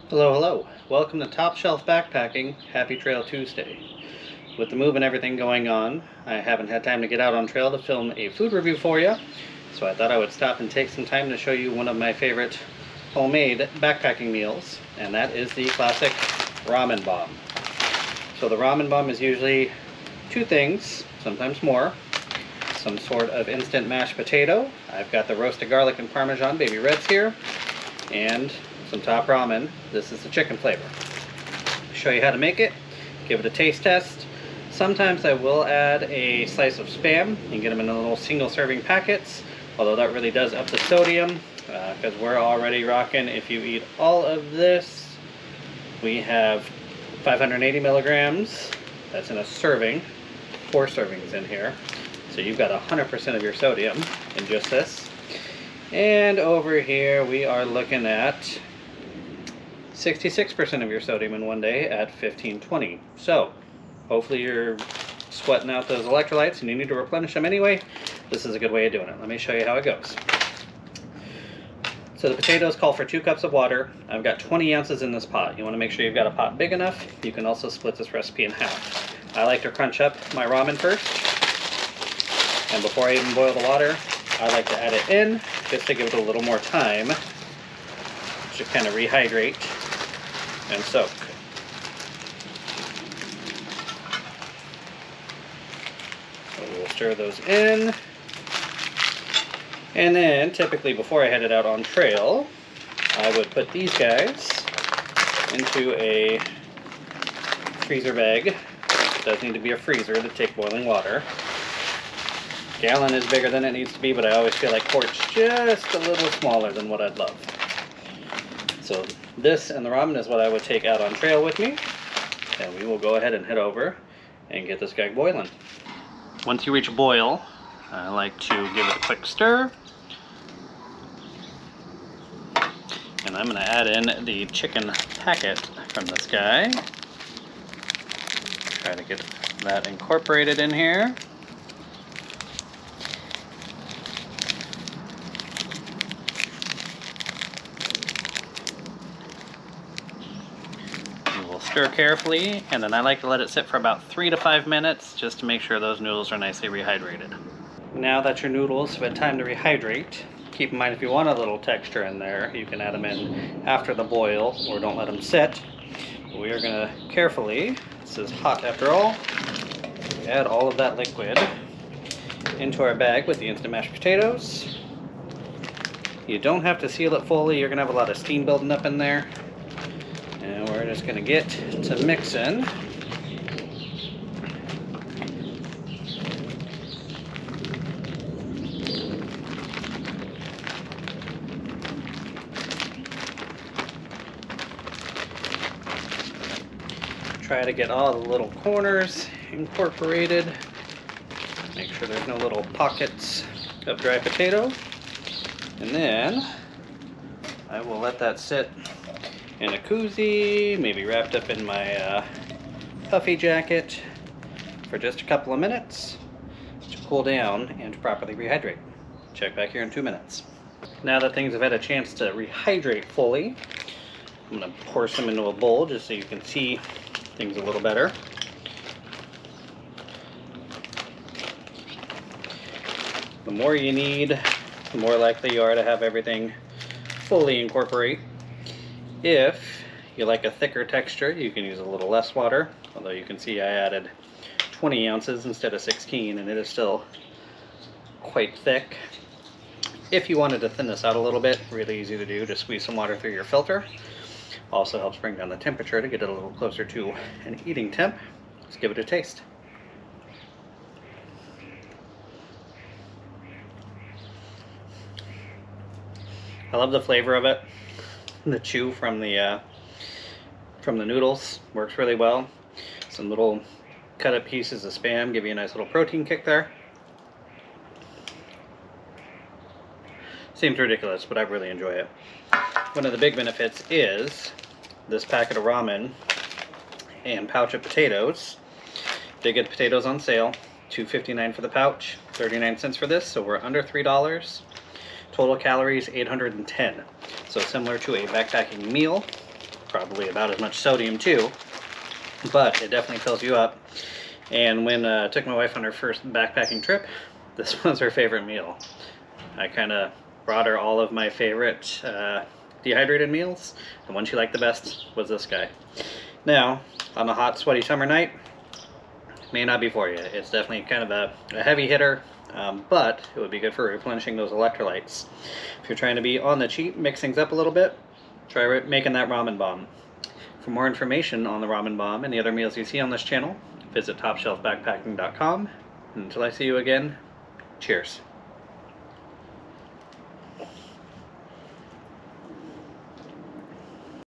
Hello, hello. Welcome to Top Shelf Backpacking. Happy Trail Tuesday. With the move and everything going on, I haven't had time to get out on trail to film a food review for you, so I thought I would stop and take some time to show you one of my favorite homemade backpacking meals, and that is the classic ramen bomb. So the ramen bomb is usually two things, sometimes more. Some sort of instant mashed potato. I've got the roasted garlic and Parmesan baby reds here, and some top ramen. This is the chicken flavor. I'll show you how to make it, give it a taste test. Sometimes I will add a slice of Spam and get them in little single serving packets, although that really does up the sodium because we're already rocking. If you eat all of this, we have 580 milligrams. That's in a serving, 4 servings in here. So you've got 100% of your sodium in just this. And over here we are looking at 66% of your sodium in one day at 1520. So hopefully you're sweating out those electrolytes and you need to replenish them anyway. This is a good way of doing it. Let me show you how it goes. So the potatoes call for 2 cups of water. I've got 20 ounces in this pot. You want to make sure you've got a pot big enough. You can also split this recipe in half. I like to crunch up my ramen first. And before I even boil the water, I like to add it in just to give it a little more time to kind of rehydrate and soak. So we'll stir those in. And then typically before I head it out on trail, I would put these guys into a freezer bag. It does need to be a freezer to take boiling water. Gallon is bigger than it needs to be, but I always feel like quart's just a little smaller than what I'd love. So this and the ramen is what I would take out on trail with me, and we will go ahead and head over and get this guy boiling. Once you reach a boil, I like to give it a quick stir, and I'm going to add in the chicken packet from this guy. Try to get that incorporated in here. Stir carefully, and then I like to let it sit for about 3 to 5 minutes just to make sure those noodles are nicely rehydrated. Now that your noodles have had time to rehydrate, keep in mind if you want a little texture in there, you can add them in after the boil or don't let them sit. We are going to carefully, this is hot after all, add all of that liquid into our bag with the instant mashed potatoes. You don't have to seal it fully, you're going to have a lot of steam building up in there. And we're just going to get to mixing. Try to get all the little corners incorporated. Make sure there's no little pockets of dry potato. And then I will let that sit in a koozie, maybe wrapped up in my puffy jacket for just a couple of minutes to cool down and to properly rehydrate. Check back here in 2 minutes. Now that things have had a chance to rehydrate fully, I'm going to pour some into a bowl just so you can see things a little better. The more you need, the more likely you are to have everything fully incorporate. If you like a thicker texture, you can use a little less water, although you can see I added 20 ounces instead of 16, and it is still quite thick. If you wanted to thin this out a little bit, really easy to do, just squeeze some water through your filter. Also helps bring down the temperature to get it a little closer to an eating temp. Let's give it a taste. I love the flavor of it. The chew from the noodles works really well. Some little cut up pieces of Spam give you a nice little protein kick there. Seems ridiculous, but I really enjoy it. One of the big benefits is this packet of ramen and pouch of potatoes. They get potatoes on sale, $2.59 for the pouch, 39 cents for this, so we're under $3. Total calories 810. So similar to a backpacking meal. probably about as much sodium too, but it definitely fills you up. And when I took my wife on her first backpacking trip, this was her favorite meal. I kind of brought her all of my favorite dehydrated meals, and one she liked the best was this guy. Now, on a hot, sweaty summer night, may not be for you. It's definitely kind of a heavy hitter, but it would be good for replenishing those electrolytes. If you're trying to be on the cheap, mix things up a little bit, try making that ramen bomb. For more information on the ramen bomb and the other meals you see on this channel, visit topshelfbackpacking.com. And until I see you again, cheers.